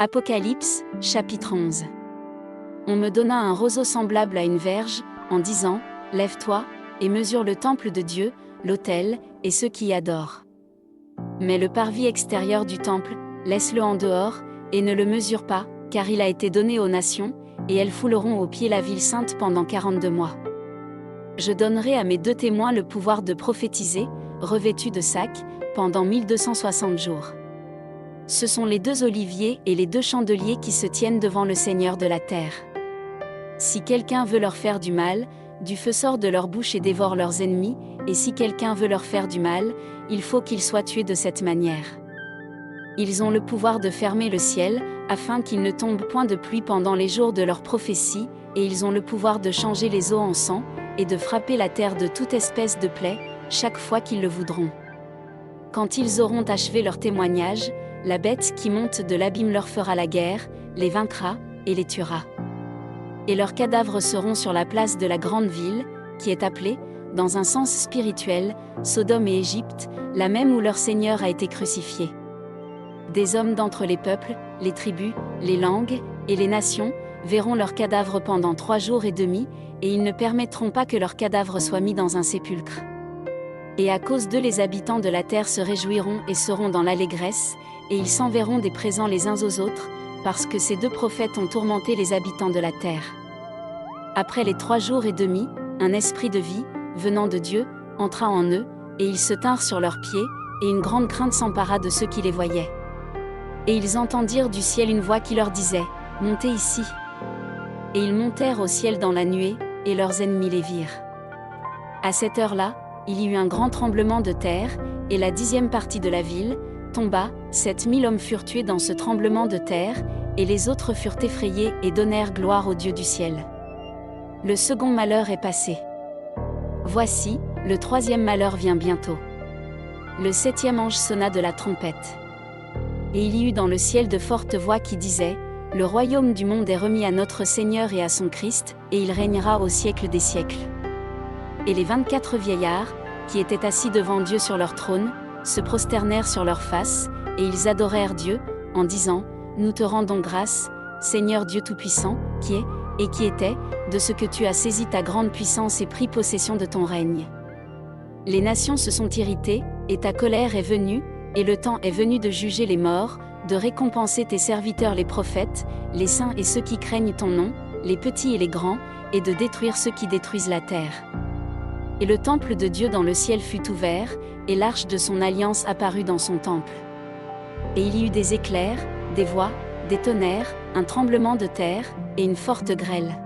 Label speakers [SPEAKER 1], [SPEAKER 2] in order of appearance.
[SPEAKER 1] Apocalypse, chapitre 11. On me donna un roseau semblable à une verge, en disant, Lève-toi, et mesure le temple de Dieu, l'autel, et ceux qui y adorent. Mais le parvis extérieur du temple, laisse-le en dehors, et ne le mesure pas, car il a été donné aux nations, et elles fouleront aux pieds la ville sainte pendant 42 mois. Je donnerai à mes 2 témoins le pouvoir de prophétiser, revêtus de sacs, pendant 1260 jours. Ce sont les 2 oliviers et les 2 chandeliers qui se tiennent devant le Seigneur de la terre. Si quelqu'un veut leur faire du mal, du feu sort de leur bouche et dévore leurs ennemis, et si quelqu'un veut leur faire du mal, il faut qu'ils soient tués de cette manière. Ils ont le pouvoir de fermer le ciel, afin qu'il ne tombe point de pluie pendant les jours de leur prophétie, et ils ont le pouvoir de changer les eaux en sang, et de frapper la terre de toute espèce de plaie, chaque fois qu'ils le voudront. Quand ils auront achevé leur témoignage, la bête qui monte de l'abîme leur fera la guerre, les vaincra, et les tuera. Et leurs cadavres seront sur la place de la grande ville, qui est appelée, dans un sens spirituel, Sodome et Égypte, la même où leur Seigneur a été crucifié. Des hommes d'entre les peuples, les tribus, les langues, et les nations, verront leurs cadavres pendant 3 jours et demi, et ils ne permettront pas que leurs cadavres soient mis dans un sépulcre. Et à cause d'eux les habitants de la terre se réjouiront et seront dans l'allégresse, et ils s'enverront des présents les uns aux autres, parce que ces 2 prophètes ont tourmenté les habitants de la terre. Après les 3 jours et demi, un esprit de vie, venant de Dieu, entra en eux, et ils se tinrent sur leurs pieds, et une grande crainte s'empara de ceux qui les voyaient. Et ils entendirent du ciel une voix qui leur disait, « Montez ici !» Et ils montèrent au ciel dans la nuée, et leurs ennemis les virent. À cette heure-là, il y eut un grand tremblement de terre, et la 10e partie de la ville tomba, 7000 hommes furent tués dans ce tremblement de terre, et les autres furent effrayés et donnèrent gloire au Dieu du ciel. Le second malheur est passé. Voici, le 3e malheur vient bientôt. Le 7e ange sonna de la trompette. Et il y eut dans le ciel de fortes voix qui disaient, « Le royaume du monde est remis à notre Seigneur et à son Christ, et il régnera au siècle des siècles. » Et les 24 vieillards, qui étaient assis devant Dieu sur leur trône, se prosternèrent sur leurs faces, et ils adorèrent Dieu, en disant, « Nous te rendons grâce, Seigneur Dieu Tout-Puissant, qui est, et qui était, de ce que tu as saisi ta grande puissance et pris possession de ton règne. Les nations se sont irritées, et ta colère est venue, et le temps est venu de juger les morts, de récompenser tes serviteurs les prophètes, les saints et ceux qui craignent ton nom, les petits et les grands, et de détruire ceux qui détruisent la terre. » Et le temple de Dieu dans le ciel fut ouvert, et l'arche de son alliance apparut dans son temple. Et il y eut des éclairs, des voix, des tonnerres, un tremblement de terre, et une forte grêle.